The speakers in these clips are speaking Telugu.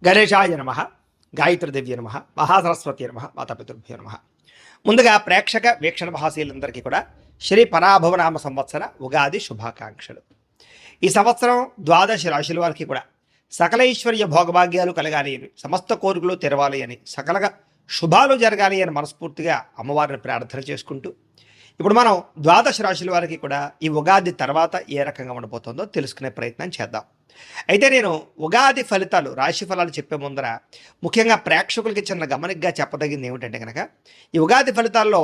గణేశాయ నమ, గాయత్రీదేవ్య నమ, మహాసరస్వతి నమ, మాతాపితృభ్యో నమ. ముందుగా ప్రేక్షక వీక్షణ భాషలందరికీ కూడా శ్రీ పరాభవనామ సంవత్సర ఉగాది శుభాకాంక్షలు. ఈ సంవత్సరం ద్వాదశ రాశుల వారికి కూడా సకల ఐశ్వర్య భోగభాగ్యాలు కలగాలి అని, సమస్త కోరికలు తెరవాలి అని, సకల శుభాలు జరగాలి అని మనస్ఫూర్తిగా అమ్మవారిని ప్రార్థన చేసుకుంటూ, ఇప్పుడు మనం ద్వాదశ రాశుల వారికి కూడా ఈ ఉగాది తర్వాత ఏ రకంగా ఉండబోతుందో తెలుసుకునే ప్రయత్నం చేద్దాం. అయితే నేను ఉగాది ఫలితాలు, రాశి ఫలాలు చెప్పే ముందర ముఖ్యంగా ప్రేక్షకులకి చిన్న గమనికగా చెప్పదగింది ఏమిటంటే కనుక, ఈ ఉగాది ఫలితాల్లో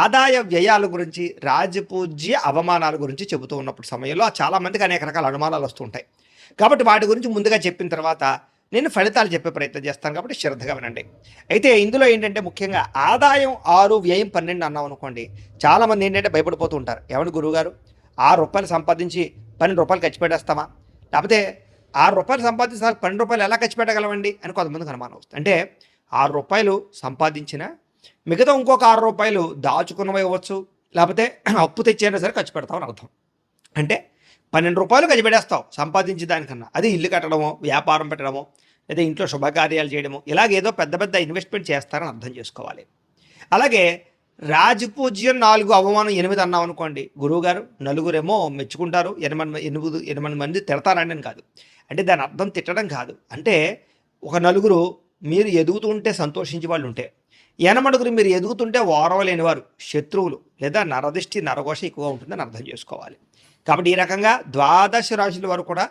ఆదాయ వ్యయాల గురించి, రాజపూజ్య అవమానాల గురించి చెబుతూ ఉన్నప్పుడు సమయంలో చాలామందికి అనేక రకాల అనుమానాలు వస్తుంటాయి. కాబట్టి వాటి గురించి ముందుగా చెప్పిన తర్వాత నేను ఫలితాలు చెప్పే ప్రయత్నం చేస్తాను, కాబట్టి శ్రద్ధగా వినండి. అయితే ఇందులో ఏంటంటే ముఖ్యంగా ఆదాయం 6, వ్యయం 12 అన్నాం అనుకోండి, చాలామంది ఏంటంటే భయపడిపోతూ ఉంటారు. ఏమని గురువుగారు, ₹6 సంపాదించి ₹12 ఖర్చు పెట్టేస్తామా, లేకపోతే ₹6 సంపాదించాలి ₹12 ఎలా ఖర్చు పెట్టగలమండి అని కొంతమందికి అనుమానం వస్తుంది. అంటే ₹6 సంపాదించిన మిగతా ఇంకొక ₹6 దాచుకున్నవి ఇవ్వచ్చు, లేకపోతే అప్పు తెచ్చైనా సరే ఖర్చు పెడతామని అర్థం. అంటే ₹12 ఖర్చు పెట్టేస్తావు సంపాదించే దానికన్నా. అది ఇల్లు కట్టడమో, వ్యాపారం పెట్టడమో, లేదా ఇంట్లో శుభకార్యాలు చేయడమో, ఇలాగేదో పెద్ద పెద్ద ఇన్వెస్ట్మెంట్ చేస్తారని అర్థం చేసుకోవాలి. అలాగే రాజపూజ్యం 4, అవమానం 8 అన్నాం అనుకోండి, గురువుగారు నలుగురేమో మెచ్చుకుంటారు, 8 మంది తిడతారండి అని కాదు. అంటే దాని అర్థం తిట్టడం కాదు. అంటే ఒక నలుగురు మీరు ఎదుగుతుంటే సంతోషించే వాళ్ళు ఉంటే, ఎనమడుగురు మీరు ఎదుగుతుంటే ఓరవలేని వారు, శత్రువులు లేదా నరదిష్టి నరఘోష ఎక్కువగా ఉంటుందని అర్థం చేసుకోవాలి. కాబట్టి ఈ రకంగా ద్వాదశ రాశుల వారు కూడా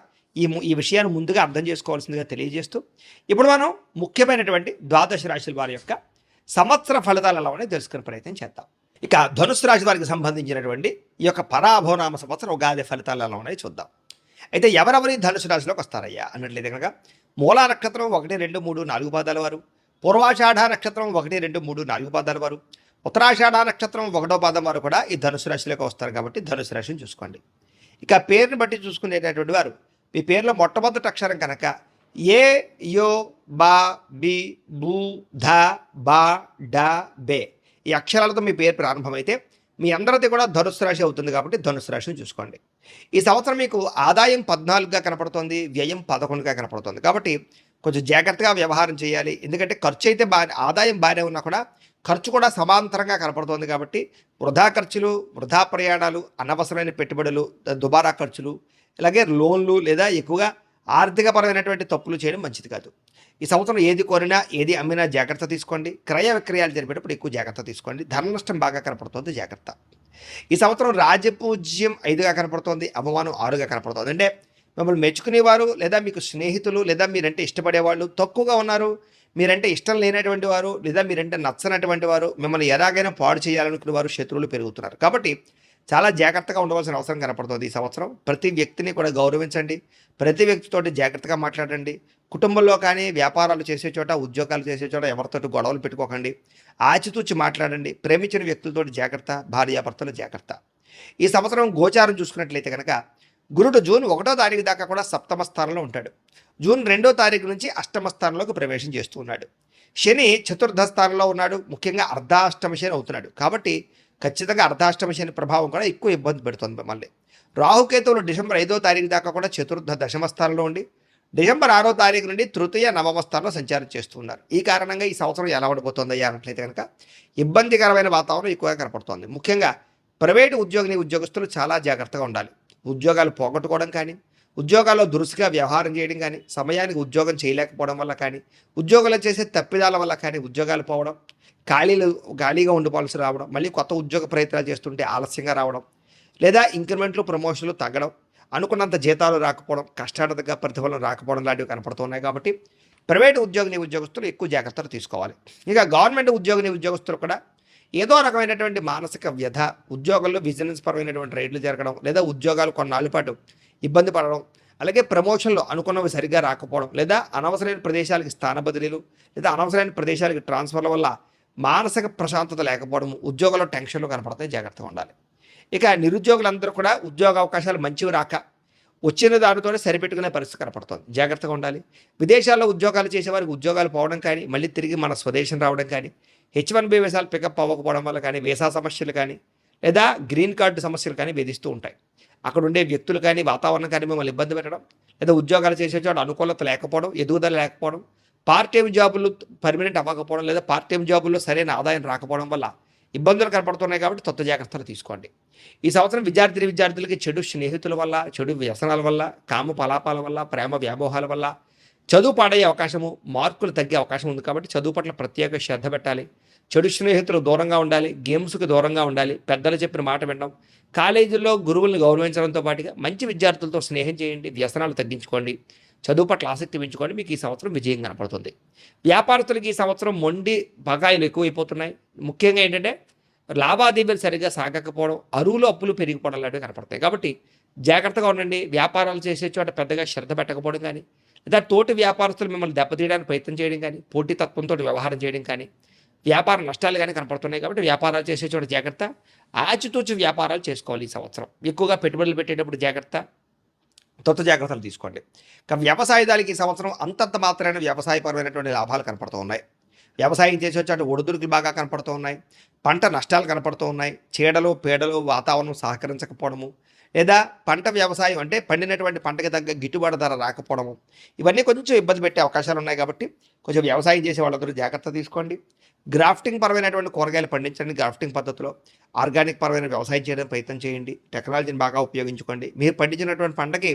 ఈ విషయాన్ని ముందుగా అర్థం చేసుకోవాల్సిందిగా తెలియజేస్తూ, ఇప్పుడు మనం ముఖ్యమైనటువంటి ద్వాదశ రాశుల వారి యొక్క సంవత్సర ఫలితాలు ఎలా ఉన్నాయో తెలుసుకునే ప్రయత్నం చేద్దాం. ఇక ధనుసు రాశి వారికి సంబంధించినటువంటి ఈ యొక్క పరాభవనామ సంవత్సరం ఉగాది ఫలితాలు ఎలా ఉన్నాయో చూద్దాం. అయితే ఎవరెవరి ధనుసు రాశిలోకి వస్తారయ్యా అన్నట్లయితే కనుక, మూలా నక్షత్రం 1, 2, 3, 4 పాదాల వారు, పూర్వాషాఢ నక్షత్రం 1, 2, 3, 4 పాదాల వారు, ఉత్తరాషాఢ నక్షత్రం 1వ పాదం వారు కూడా ఈ ధనుసు రాశిలోకి వస్తారు. కాబట్టి ధనుసు రాశిని చూసుకోండి. ఇక పేరుని బట్టి చూసుకునేటటువంటి వారు, మీ పేరులో మొట్టమొదటి అక్షరం కనుక ఏ, యో, బా, బి, బూ, ధ, బా, డ, బే ఈ అక్షరాలతో మీ పేరు ప్రారంభమైతే మీ అందరిది కూడా ధనుసు రాశి అవుతుంది. కాబట్టి ధనుసు రాశిని చూసుకోండి. ఈ సంవత్సరం మీకు ఆదాయం 14గా కనపడుతుంది, వ్యయం 11గా కనపడుతుంది. కాబట్టి కొంచెం జాగ్రత్తగా వ్యవహారం చేయాలి. ఎందుకంటే ఖర్చు అయితే ఆదాయం బాగానే ఉన్నా కూడా ఖర్చు కూడా సమాంతరంగా కనపడుతుంది. కాబట్టి వృధా ఖర్చులు, వృధా ప్రయాణాలు, అనవసరమైన పెట్టుబడులు, దుబారా ఖర్చులు, ఇలాగే లోన్లు లేదా ఎక్కువగా ఆర్థికపరమైనటువంటి తప్పులు చేయడం మంచిది కాదు. ఈ సంవత్సరం ఏది కోరినా, ఏది అమ్మినా జాగ్రత్త తీసుకోండి. క్రయ విక్రయాలు జరిపేటప్పుడు ఎక్కువ జాగ్రత్త తీసుకోండి. ధన నష్టం బాగా కనపడుతుంది, జాగ్రత్త. ఈ సంవత్సరం రాజపూజ్యం 5గా కనపడుతోంది, అవమానం 6గా కనపడుతుంది. అంటే మిమ్మల్ని మెచ్చుకునేవారు లేదా మీకు స్నేహితులు లేదా మీరంటే ఇష్టపడేవాళ్ళు తక్కువగా ఉన్నారు. మీరంటే ఇష్టం లేనటువంటి వారు లేదా మీరంటే నచ్చనటువంటి వారు, మిమ్మల్ని ఎలాగైనా పాడు చేయాలనుకునే వారు, శత్రువులు పెరుగుతున్నారు. కాబట్టి చాలా జాగ్రత్తగా ఉండవలసిన అవసరం కనపడుతుంది. ఈ సంవత్సరం ప్రతి వ్యక్తిని కూడా గౌరవించండి, ప్రతి వ్యక్తితోటి జాగ్రత్తగా మాట్లాడండి. కుటుంబంలో కానీ, వ్యాపారాలు చేసే చోట, ఉద్యోగాలు చేసే చోట ఎవరితోటి గొడవలు పెట్టుకోకండి. ఆచితూచి మాట్లాడండి. ప్రేమించిన వ్యక్తులతో జాగ్రత్త, భార్యాభర్తలు జాగ్రత్త. ఈ సంవత్సరం గోచారం చూసుకున్నట్లయితే కనుక, గురుడు జూన్ 1వ తారీఖు దాకా కూడా సప్తమ స్థానంలో ఉంటాడు. జూన్ 2వ తారీఖు నుంచి అష్టమ స్థానంలోకి ప్రవేశం చేస్తూ ఉన్నాడు. శని చతుర్థ స్థానంలో ఉన్నాడు, ముఖ్యంగా అర్ధాష్టమ శని అవుతున్నాడు. కాబట్టి ఖచ్చితంగా అర్ధాష్టమ శని ప్రభావం కూడా ఎక్కువ ఇబ్బంది పెడుతుంది మిమ్మల్ని. రాహుకేతువులు డిసెంబర్ 5వ తారీఖు దాకా కూడా చతుర్థ దశమ స్థానంలో ఉండి, డిసెంబర్ 6వ తారీఖు నుండి తృతీయ నవమ స్థానంలో సంచారం చేస్తున్నారు. ఈ కారణంగా ఈ సంవత్సరం ఎలా ఉండబోతుంది అన్నట్లయితే కనుక ఇబ్బందికరమైన వాతావరణం ఎక్కువగా కనపడుతోంది. ముఖ్యంగా ప్రైవేటు ఉద్యోగస్తులు చాలా జాగ్రత్తగా ఉండాలి. ఉద్యోగాలు పోగొట్టుకోవడం కానీ, ఉద్యోగాల్లో దురుసుగా వ్యవహారం చేయడం కానీ, సమయానికి ఉద్యోగం చేయలేకపోవడం వల్ల కానీ, ఉద్యోగాలు చేసే తప్పిదాల వల్ల కానీ ఉద్యోగాలు పోవడం, ఖాళీగా ఉండిపోవాల్సి రావడం, మళ్ళీ కొత్త ఉద్యోగ ప్రయత్నాలు చేస్తుంటే ఆలస్యంగా రావడం, లేదా ఇంక్రిమెంట్లు, ప్రమోషన్లు తగ్గడం, అనుకున్నంత జీతాలు రాకపోవడం, కష్టార్థక ప్రతిఫలం రాకపోవడం లాంటివి కనపడుతున్నాయి. కాబట్టి ప్రైవేటు ఉద్యోగస్తులు ఎక్కువ జాగ్రత్తలు తీసుకోవాలి. ఇక గవర్నమెంట్ ఉద్యోగస్తులు కూడా ఏదో రకమైనటువంటి మానసిక వ్యధ, ఉద్యోగాల్లో బిజినెస్ పరమైనటువంటి రైడ్లు జరగడం, లేదా ఉద్యోగాలు కొన్నాళ్ళ పాటు ఇబ్బంది పడడం, అలాగే ప్రమోషన్లు అనుకున్నవి సరిగ్గా రాకపోవడం, లేదా అనవసరమైన ప్రదేశాలకి స్థాన బదిలీలు, లేదా అనవసరమైన ప్రదేశాలకి ట్రాన్స్ఫర్ల వల్ల మానసిక ప్రశాంతత లేకపోవడం, ఉద్యోగాల్లో టెన్షన్లు కనపడతాయి, జాగ్రత్తగా ఉండాలి. ఇక నిరుద్యోగులందరూ కూడా ఉద్యోగ అవకాశాలు మంచివి రాక వచ్చిన దానితోనే సరిపెట్టుకునే పరిస్థితి కనపడుతుంది, జాగ్రత్తగా ఉండాలి. విదేశాల్లో ఉద్యోగాలు చేసేవారికి ఉద్యోగాలు పోవడం కానీ, మళ్ళీ తిరిగి మన స్వదేశం రావడం కానీ, H1B వీసాలు పికప్ అవ్వకపోవడం వల్ల కానీ, వీసా సమస్యలు కానీ, లేదా గ్రీన్ కార్డు సమస్యలు కానీ వేధిస్తూ ఉంటాయి. అక్కడ ఉండే వ్యక్తులు కానీ, వాతావరణం కానీ మిమ్మల్ని ఇబ్బంది పెట్టడం, లేదా ఉద్యోగాలు చేసే చోట అనుకూలత లేకపోవడం, ఎదుగుదల లేకపోవడం, పార్ట్ టైం జాబులు పర్మనెంట్ అవ్వకపోవడం లేదా పార్ట్ టైం జాబుల్లో సరైన ఆదాయం రాకపోవడం వల్ల ఇబ్బందులు కనపడుతున్నాయి కాబట్టి తత్వ జాగ్రత్తలు తీసుకోండి. ఈ సంవత్సరం విద్యార్థులకి చెడు స్నేహితుల వల్ల, చెడు వ్యసనాల వల్ల, కామ పలాపాల వల్ల, ప్రేమ వ్యామోహాల వల్ల చదువు పాడయ్యే అవకాశము, మార్కులు తగ్గే అవకాశం ఉంది కాబట్టి చదువు పట్ల ప్రత్యేక శ్రద్ధ పెట్టాలి. చెడు స్నేహితులు దూరంగా ఉండాలి, గేమ్స్కి దూరంగా ఉండాలి, పెద్దలు చెప్పిన మాట వినడం, కాలేజీల్లో గురువులను గౌరవించడంతో పాటుగా మంచి విద్యార్థులతో స్నేహం చేయండి, వ్యసనాలు తగ్గించుకోండి, చదువు పట్ల ఆసక్తి పెంచుకోండి. మీకు ఈ సంవత్సరం విజయం కనపడుతుంది. వ్యాపారస్తులకి ఈ సంవత్సరం మొండి బకాయిలు ఎక్కువైపోతున్నాయి. ముఖ్యంగా ఏంటంటే లావాదేవీలు సరిగ్గా సాగకపోవడం, అరువులు అప్పులు పెరిగిపోవడం లాంటివి కనపడతాయి. కాబట్టి జాగ్రత్తగా ఉండండి. వ్యాపారాలు చేసే చోట పెద్దగా శ్రద్ధ పెట్టకపోవడం కానీ, లేదా తోటి వ్యాపారస్తులు మిమ్మల్ని దెబ్బతీయడానికి ప్రయత్నం చేయడం కానీ, పోటీతత్వంతో వ్యవహారం చేయడం కానీ, వ్యాపార నష్టాలు కానీ కనపడుతున్నాయి. కాబట్టి వ్యాపారాలు చేసే చోట జాగ్రత్త, ఆచితూచి వ్యాపారాలు చేసుకోవాలి. ఈ సంవత్సరం ఎక్కువగా పెట్టుబడులు పెట్టేటప్పుడు జాగ్రత్త, తొత్త జాగ్రత్తలు తీసుకోండి. ఇక వ్యవసాయదానికి ఈ సంవత్సరం అంతంత మాత్రమే వ్యవసాయపరమైనటువంటి లాభాలు కనపడుతూ ఉన్నాయి. వ్యవసాయం చేసే చోట ఒడిదుడుకులు బాగా కనపడుతూ ఉన్నాయి, పంట నష్టాలు కనపడుతూ ఉన్నాయి, చీడలు పీడలు, వాతావరణం సహకరించకపోవడము, లేదా పంట వ్యవసాయం అంటే పండినటువంటి పంటకి తగ్గ గిట్టుబాటు ధర రాకపోవడము, ఇవన్నీ కొంచెం ఇబ్బంది పెట్టే అవకాశాలు ఉన్నాయి. కాబట్టి కొంచెం వ్యవసాయం చేసే వాళ్ళందరూ జాగ్రత్త తీసుకోండి. గ్రాఫ్టింగ్ పరమైనటువంటి కూరగాయలు పండించండి. గ్రాఫ్టింగ్ పద్ధతిలో ఆర్గానిక్ పరమైన వ్యవసాయం చేయడానికి ప్రయత్నం చేయండి. టెక్నాలజీని బాగా ఉపయోగించుకోండి. మీరు పండించినటువంటి పంటకి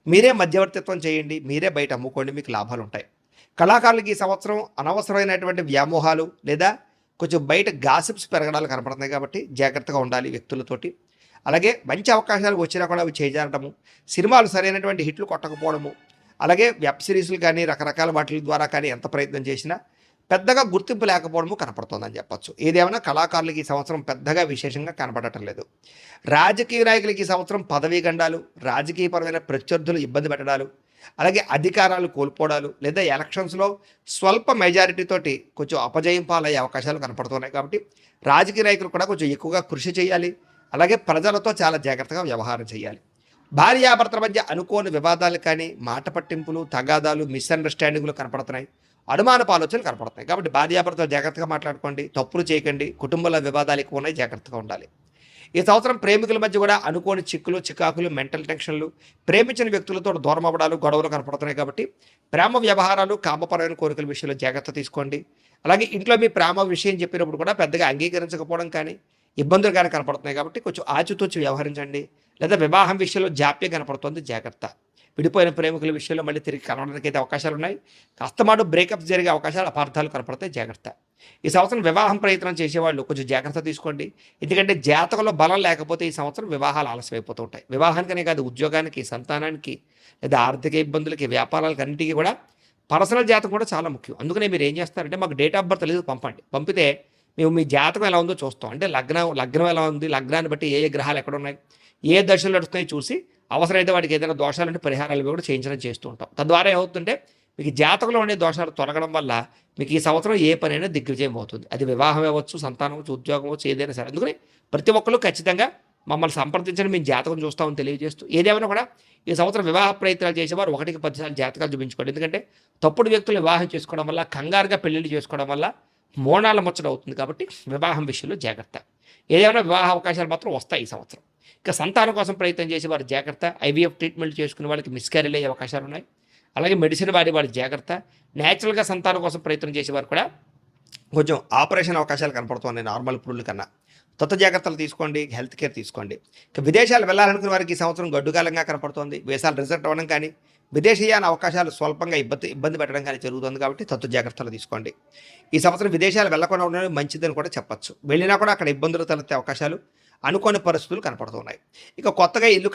మీరే మధ్యవర్తిత్వం చేయండి, మీరే బయట అమ్ముకోండి, మీకు లాభాలు ఉంటాయి. కళాకారులకి ఈ సంవత్సరం అనవసరమైనటువంటి వ్యామోహాలు లేదా కొంచెం బయట గాసిప్స్ పెరగడాలు కనపడుతున్నాయి. కాబట్టి జాగ్రత్తగా ఉండాలి వ్యక్తులతోటి. అలాగే మంచి అవకాశాలు వచ్చినా కూడా అవి చేజారడము, సినిమాలు సరైనటువంటి హిట్లు కొట్టకపోవడము, అలాగే వెబ్ సిరీస్లు కానీ రకరకాల వాటి ద్వారా కానీ ఎంత ప్రయత్నం చేసినా పెద్దగా గుర్తింపు లేకపోవడము కనపడుతుందని చెప్పచ్చు. ఏదేమైనా కళాకారులకి ఈ సంవత్సరం పెద్దగా విశేషంగా కనపడటం లేదు. రాజకీయ నాయకులకి ఈ సంవత్సరం పదవీ గండాలు, రాజకీయపరమైన ప్రత్యర్థులు ఇబ్బంది పెట్టడాలు, అలాగే అధికారాలు కోల్పోవడాలు, లేదా ఎలక్షన్స్లో స్వల్ప మెజారిటీతోటి కొంచెం అపజయం పాలయ్యే అవకాశాలు కనపడుతున్నాయి. కాబట్టి రాజకీయ నాయకులు కూడా కొంచెం ఎక్కువగా కృషి చేయాలి. అలాగే ప్రజలతో చాలా జాగ్రత్తగా వ్యవహారం చేయాలి. భార్యాభర్తల మధ్య అనుకోని వివాదాలు కానీ, మాట పట్టింపులు, తగాదాలు, మిస్అండర్స్టాండింగ్లు కనపడుతున్నాయి, అనుమానపు ఆలోచనలు కనపడుతున్నాయి. కాబట్టి భార్యాభర్తలు జాగ్రత్తగా మాట్లాడుకోండి, తప్పులు చేయకండి. కుటుంబంలో వివాదాలు ఎక్కువ ఉన్నాయి, జాగ్రత్తగా ఉండాలి. ఈ సంవత్సరం ప్రేమికుల మధ్య కూడా అనుకోని చిక్కులు, చికాకులు, మెంటల్ టెన్షన్లు, ప్రేమించిన వ్యక్తులతో దూరం అవ్వడాలు, గొడవలు కనపడుతున్నాయి. కాబట్టి ప్రేమ వ్యవహారాలు, కామపరమైన కోరికల విషయంలో జాగ్రత్త తీసుకోండి. అలాగే ఇంట్లో మీ ప్రేమ విషయం చెప్పినప్పుడు కూడా పెద్దగా అంగీకరించకపోవడం కానీ, ఇబ్బందులు కానీ కనపడుతున్నాయి. కాబట్టి కొంచెం ఆచితూచి వ్యవహరించండి. లేదా వివాహం విషయంలో జాప్యం కనపడుతుంది, జాగ్రత్త. విడిపోయిన ప్రేమికుల విషయంలో మళ్ళీ తిరిగి కలవడానికి అయితే అవకాశాలు ఉన్నాయి. కాస్తమాటు బ్రేకప్స్ జరిగే అవకాశాలు, అపార్థాలు కనపడతాయి, జాగ్రత్త. ఈ సంవత్సరం వివాహం ప్రయత్నం చేసేవాళ్ళు కొంచెం జాగ్రత్త తీసుకోండి. ఎందుకంటే జాతకంలో బలం లేకపోతే ఈ సంవత్సరం వివాహాలు ఆలస్యం అయిపోతూ ఉంటాయి. వివాహానికనే కాదు, ఉద్యోగానికి, సంతానానికి, లేదా ఆర్థిక ఇబ్బందులకి, వ్యాపారాలకు అన్నింటికీ కూడా పర్సనల్ జాతకం కూడా చాలా ముఖ్యం. అందుకనే మీరు ఏం చేస్తారంటే మాకు డేట్ ఆఫ్ బర్త్ లేదు పంపండి. పంపితే మేము మీ జాతకం ఎలా ఉందో చూస్తాం. అంటే లగ్నం ఎలా ఉంది, లగ్నాన్ని బట్టి ఏ గ్రహాలు ఎక్కడ ఉన్నాయి, ఏ దశలు నడుస్తున్నాయి చూసి అవసరమైతే వాటికి ఏదైనా దోషాలంటే పరిహారాలు కూడా చేస్తూ ఉంటాం. తద్వారా ఏమవుతుంటే మీకు జాతకంలో ఉండే దోషాలు తొలగడం వల్ల మీకు ఈ సంవత్సరం ఏ పనైనా దిగ్విజయం అవుతుంది. అది వివాహం అవ్వచ్చు, సంతానం అవ్వచ్చు, ఉద్యోగం అవ్వచ్చు, ఏదైనా సరే. అందుకని ప్రతి ఒక్కరు ఖచ్చితంగా మమ్మల్ని సంప్రదించండి, మేము జాతకం చూస్తామని తెలియజేస్తూ, ఏదేమైనా కూడా ఈ సంవత్సరం వివాహ ప్రయత్నాలు చేసేవారు 1కి 10 సార్లు జాతకాలు చూపించుకోండి. ఎందుకంటే తప్పుడు వ్యక్తులు వివాహం చేసుకోవడం వల్ల, కంగారుగా పెళ్లిళ్ళు చేసుకోవడం వల్ల మోనాల ముచ్చట అవుతుంది. కాబట్టి వివాహం విషయంలో జాగ్రత్త. ఏదైనా వివాహ అవకాశాలు మాత్రం వస్తాయి ఈ సంవత్సరం. ఇక సంతానం కోసం ప్రయత్నం చేసేవారు జాగ్రత్త. ఐవీఎఫ్ ట్రీట్మెంట్ చేసుకునే వాళ్ళకి మిస్క్యారీలు అయ్యే అవకాశాలు ఉన్నాయి. అలాగే మెడిసిన్ వాడి జాగ్రత్త. న్యాచురల్గా సంతానం కోసం ప్రయత్నం చేసేవారు కూడా కొంచెం ఆపరేషన్ అవకాశాలు కనపడుతున్నాయి నార్మల్ పురుల కన్నా. కొత్త జాగ్రత్తలు తీసుకోండి, హెల్త్ కేర్ తీసుకోండి. ఇక విదేశాలు వెళ్ళాలనుకునే వారికి ఈ సంవత్సరం గడ్డుకాలంగా కనపడుతోంది. వీసాలు రిజెక్ట్ అవ్వడం కానీ, విదేశీయాన అవకాశాలు స్వల్పంగా ఇబ్బంది పెట్టడం కానీ జరుగుతుంది. కాబట్టి తత్వ జాగ్రత్తలు తీసుకోండి. ఈ సంవత్సరం విదేశాలు వెళ్ళకుండా ఉండడం మంచిదని కూడా చెప్పచ్చు. వెళ్ళినా కూడా అక్కడ ఇబ్బందులు తలెత్తే అవకాశాలు, అనుకోని పరిస్థితులు కనపడుతున్నాయి. ఇక కొత్తగా ఇల్లు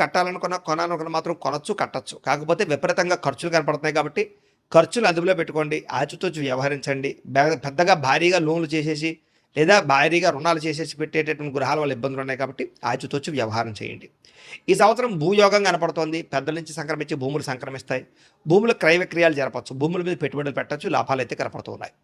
కొనాలనుకున్న మాత్రం కొనొచ్చు, కట్టచ్చు. కాకపోతే విపరీతంగా ఖర్చులు కనపడుతున్నాయి. కాబట్టి ఖర్చులు అదుపులో పెట్టుకోండి, ఆచితూచి వ్యవహరించండి. పెద్దగా భారీగా లోన్లు చేసేసి లేదా భారీగా రుణాలు చేసేసి పెట్టేటటువంటి గృహాల వల్ల ఇబ్బందులు ఉన్నాయి. కాబట్టి ఆచితూచి వ్యవహారం చేయండి. ఈ సంవత్సరం భూయోగం కనపడుతోంది. పెద్దల నుంచి సంక్రమించి భూములు సంక్రమిస్తాయి. భూములు క్రయ విక్రయాలు జరపచ్చు, భూముల మీద పెట్టుబడులు పెట్టచ్చు, లాభాలు అయితే కనపడుతున్నాయి.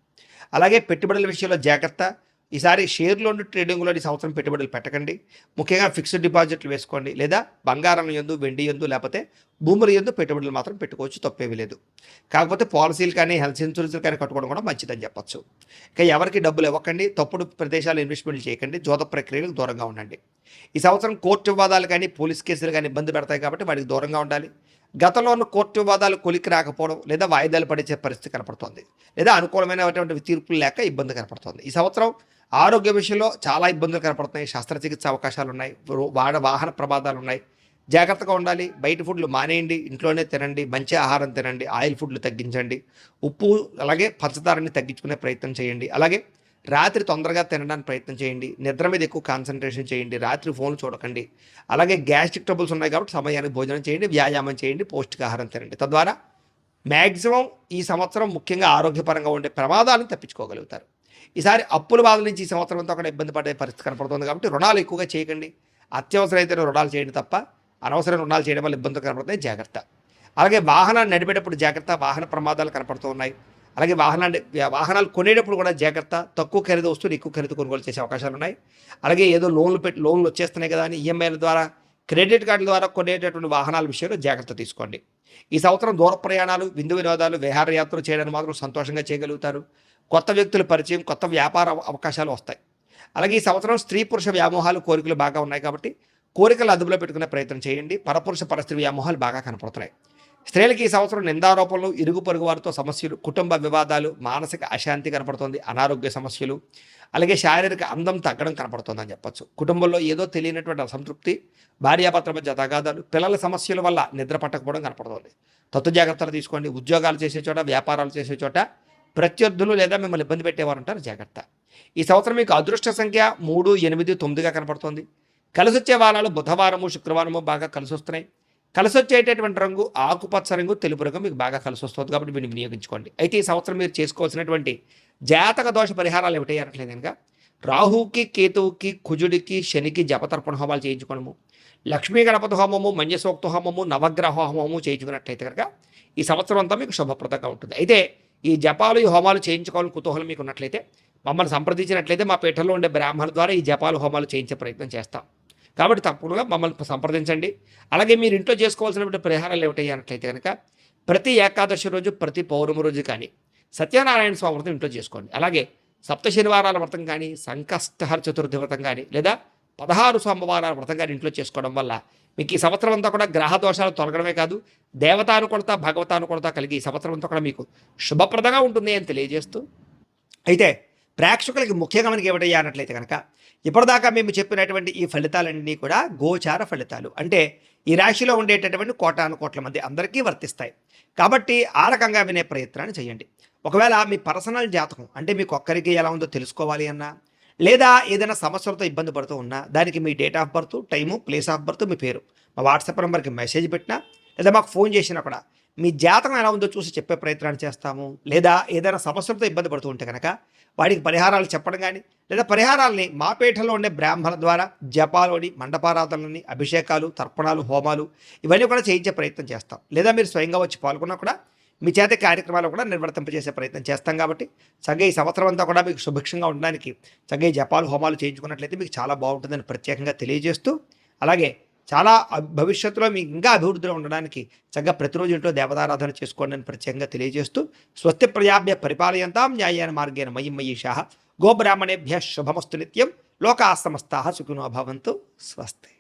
అలాగే పెట్టుబడుల విషయంలో జాగ్రత్త. ఈసారి షేర్లోని ట్రేడింగ్లో ఈ సంవత్సరం పెట్టుబడులు పెట్టకండి. ముఖ్యంగా ఫిక్స్డ్ డిపాజిట్లు వేసుకోండి, లేదా బంగారం యందు, వెండి యందు, లేకపోతే భూముల యందు పెట్టుబడులు మాత్రం పెట్టుకోవచ్చు, తప్పేమీ లేదు. కాకపోతే పాలసీలు కానీ, హెల్త్ ఇన్సూరెన్స్లు కానీ కట్టుకోవడం కూడా మంచిదని చెప్పచ్చు. ఇక ఎవరికి డబ్బులు ఇవ్వకండి, తప్పుడు ప్రదేశాలు ఇన్వెస్ట్మెంట్లు చేయకండి, జోద ప్రక్రియలకు దూరంగా ఉండండి. ఈ సంవత్సరం కోర్టు వివాదాలు కానీ, పోలీస్ కేసులు కానీ ఇబ్బంది పెడతాయి. కాబట్టి వాటికి దూరంగా ఉండాలి. గతంలో ఉన్న కోర్టు వివాదాలు కొలికి రాకపోవడం లేదా వాయిదాలు పడిచే పరిస్థితి కనపడుతోంది, లేదా అనుకూలమైనటువంటి తీర్పులు లేక ఇబ్బంది కనపడుతోంది. ఈ సంవత్సరం ఆరోగ్య విషయంలో చాలా ఇబ్బందులు కనపడుతున్నాయి. శస్త్రచికిత్స అవకాశాలు ఉన్నాయి, వాహన ప్రమాదాలు ఉన్నాయి. జాగ్రత్తగా ఉండాలి. బయట ఫుడ్లు మానేయండి, ఇంట్లోనే తినండి, మంచి ఆహారం తినండి, ఆయిల్ ఫుడ్లు తగ్గించండి, ఉప్పు అలాగే పంచదారని తగ్గించుకునే ప్రయత్నం చేయండి. అలాగే రాత్రి తొందరగా తినడానికి ప్రయత్నం చేయండి, నిద్ర మీద ఎక్కువ కాన్సన్ట్రేషన్ చేయండి, రాత్రి ఫోన్ చూడకండి. అలాగే గ్యాస్ట్రిక్ ట్రబుల్స్ ఉన్నాయి కాబట్టి సమయానికి భోజనం చేయండి, వ్యాయామం చేయండి, పౌష్టికాహారం తినండి. తద్వారా మ్యాక్సిమం ఈ సంవత్సరం ముఖ్యంగా ఆరోగ్యపరంగా ఉండే ప్రమాదాలను తప్పించుకోగలుగుతారు. ఈసారి అప్పుల బాధ నుంచి ఈ సంవత్సరం అంతా కూడా ఇబ్బంది పడే పరిస్థితి కనపడుతుంది కాబట్టి రుణాలు ఎక్కువగా చేయకండి. అత్యవసరమైతే రుణాలు చేయండి తప్ప అనవసరం రుణాలు చేయడం వల్ల ఇబ్బందులు కనపడుతున్నాయి, జాగ్రత్త. అలాగే వాహనాన్ని నడిపేటప్పుడు జాగ్రత్త, వాహన ప్రమాదాలు కనపడుతూ ఉన్నాయి. అలాగే వాహనాలు కొనేటప్పుడు కూడా జాగ్రత్త. తక్కువ ఖరీదు వస్తువులు ఎక్కువ ఖరీదు కొనుగోలు చేసే అవకాశాలు ఉన్నాయి. అలాగే ఏదో లోన్లు వచ్చేస్తున్నాయి కదా అని ఈఎంఐల ద్వారా, క్రెడిట్ కార్డుల ద్వారా కొనేటటువంటి వాహనాల విషయంలో జాగ్రత్త తీసుకోండి. ఈ సంవత్సరం దూర ప్రయాణాలు, విందు వినోదాలు, విహారయాత్రలు చేయడానికి మాత్రం సంతోషంగా చేయగలుగుతారు. కొత్త వ్యక్తుల పరిచయం, కొత్త వ్యాపార అవకాశాలు వస్తాయి. అలాగే ఈ సంవత్సరం స్త్రీ పురుష వ్యామోహాలు, కోరికలు బాగా ఉన్నాయి కాబట్టి కోరికలు అదుపులో పెట్టుకునే ప్రయత్నం చేయండి. పరపురుష పరస్త్రీ వ్యామోహాలు బాగా కనపడుతున్నాయి. స్త్రీలకి ఈ సంవత్సరం నిందారోపణలు, ఇరుగు పొరుగు వారితో సమస్యలు, కుటుంబ వివాదాలు, మానసిక అశాంతి కనపడుతుంది, అనారోగ్య సమస్యలు, అలాగే శారీరక అందం తగ్గడం కనపడుతుందని చెప్పొచ్చు. కుటుంబంలో ఏదో తెలియనటువంటి అసంతృప్తి, భార్యాభర్తల మధ్య తగాదాలు, పిల్లల సమస్యల వల్ల నిద్ర పట్టకపోవడం కనపడుతుంది. తత్వ జాగ్రత్తలు తీసుకోండి. ఉద్యోగాలు చేసే చోట, వ్యాపారాలు చేసే చోట ప్రత్యర్థులు లేదా మిమ్మల్ని ఇబ్బంది పెట్టేవారు అంటారు, జాగ్రత్త. ఈ సంవత్సరం మీకు అదృష్ట సంఖ్య 3, 8, 9గా కనపడుతుంది. కలిసి వచ్చే వారాలు బుధవారము, శుక్రవారము బాగా కలిసి వస్తున్నాయి. కలిసి వచ్చేటటువంటి రంగు ఆకుపచ్చ రంగు, తెలుపు రంగు మీకు బాగా కలిసి వస్తుంది కాబట్టి మీరు వినియోగించుకోండి. అయితే ఈ సంవత్సరం మీరు చేసుకోవాల్సినటువంటి జాతక దోష పరిహారాలు ఏమిటి అనట్లేదు కనుక రాహుకి, కేతువుకి, కుజుడికి, శనికి జపతర్పణ హోమాలు చేయించుకోవడము, లక్ష్మీ గణపతి హోమము, మన్యసూక్త హోమము, నవగ్రహ హోమము చేయించుకున్నట్లయితే కనుక ఈ సంవత్సరం అంతా మీకు శుభప్రదంగా ఉంటుంది. అయితే ఈ జపాలు, ఈ హోమాలు చేయించుకోవాలని కుతూహలం మీకు ఉన్నట్లయితే మమ్మల్ని సంప్రదించినట్లయితే మా పీఠంలో ఉండే బ్రాహ్మణుల ద్వారా ఈ జపాలు, హోమాలు చేయించే ప్రయత్నం చేస్తాం. కాబట్టి తప్పకుండా మమ్మల్ని సంప్రదించండి. అలాగే మీరు ఇంట్లో చేసుకోవాల్సినటువంటి పరిహారాలు ఏమిటి అన్నట్లయితే కనుక ప్రతి ఏకాదశి రోజు, ప్రతి పౌర్ణమి రోజు కానీ సత్యనారాయణ స్వామి వ్రతం ఇంట్లో చేసుకోండి. అలాగే సప్త శనివారాల వ్రతం కానీ, సంకష్టహర చతుర్థి వ్రతం కానీ, లేదా 16 సోమవారాల వ్రతం కానీ ఇంట్లో చేసుకోవడం వల్ల మీకు ఈ సంవత్సరం అంతా కూడా గ్రహ దోషాలు తొలగడమే కాదు, దేవతానుకూలత, భగవతానుకూలత కలిగి ఈ సంవత్సరం అంతా కూడా మీకు శుభప్రదంగా ఉంటుంది అని తెలియజేస్తూ, అయితే ప్రేక్షకులకి ముఖ్యంగా మనకి ఏమిటయ్యా అన్నట్లయితే కనుక ఇప్పటిదాకా మేము చెప్పినటువంటి ఈ ఫలితాలన్నీ కూడా గోచార ఫలితాలు. అంటే ఈ రాశిలో ఉండేటటువంటి కోటాను కోట్ల మంది అందరికీ వర్తిస్తాయి. కాబట్టి ఆ రకంగా వినే ప్రయత్నాన్ని చేయండి. ఒకవేళ మీ పర్సనల్ జాతకం అంటే మీకు ఒక్కరికి ఎలా ఉందో తెలుసుకోవాలి అన్నా, లేదా ఏదైనా సమస్యలతో ఇబ్బంది పడుతూ ఉన్నా, దానికి మీ date of birth, time, place of birth, మీ పేరు మా వాట్సాప్ నెంబర్కి మెసేజ్ పెట్టినా, లేదా మాకు ఫోన్ చేసినా కూడా మీ జాతకం ఎలా ఉందో చూసి చెప్పే ప్రయత్నాన్ని చేస్తాము. లేదా ఏదైనా సమస్యలతో ఇబ్బంది పడుతూ ఉంటే కనుక వాడికి పరిహారాలు చెప్పడం కానీ, లేదా పరిహారాలని మా పీఠంలో ఉండే బ్రాహ్మణ ద్వారా జపాలోని, మండపారాధనలని, అభిషేకాలు, తర్పణాలు, హోమాలు ఇవన్నీ కూడా చేయించే ప్రయత్నం చేస్తాం. లేదా మీరు స్వయంగా వచ్చి పాల్గొన్నా కూడా మీ చేత కార్యక్రమాలు కూడా నిర్వర్తింపజేసే ప్రయత్నం చేస్తాం. కాబట్టి చక్కగా ఈ సంవత్సరం అంతా కూడా మీకు సుభిక్షంగా ఉండడానికి చక్కగా ఈ జపాలు, హోమాలు చేయించుకున్నట్లయితే మీకు చాలా బాగుంటుందని ప్రత్యేకంగా తెలియజేస్తూ, అలాగే చాలా భవిష్యత్తులో మీకు ఇంకా అభివృద్ధిలో ఉండడానికి చక్కగా ప్రతిరోజు ఇంట్లో దేవతారాధన చేసుకోండి అని ప్రత్యేకంగా తెలియజేస్తూ, స్వస్తి ప్రజాభ్య పరిపాలయంతాం న్యాయేన మార్గేణ మయి మయీషాః గోబ్రాహ్మణేభ్యः శుభమస్తు నిత్యం లోకాః సమస్తాః సుఖినో భవంతు. స్వస్తి.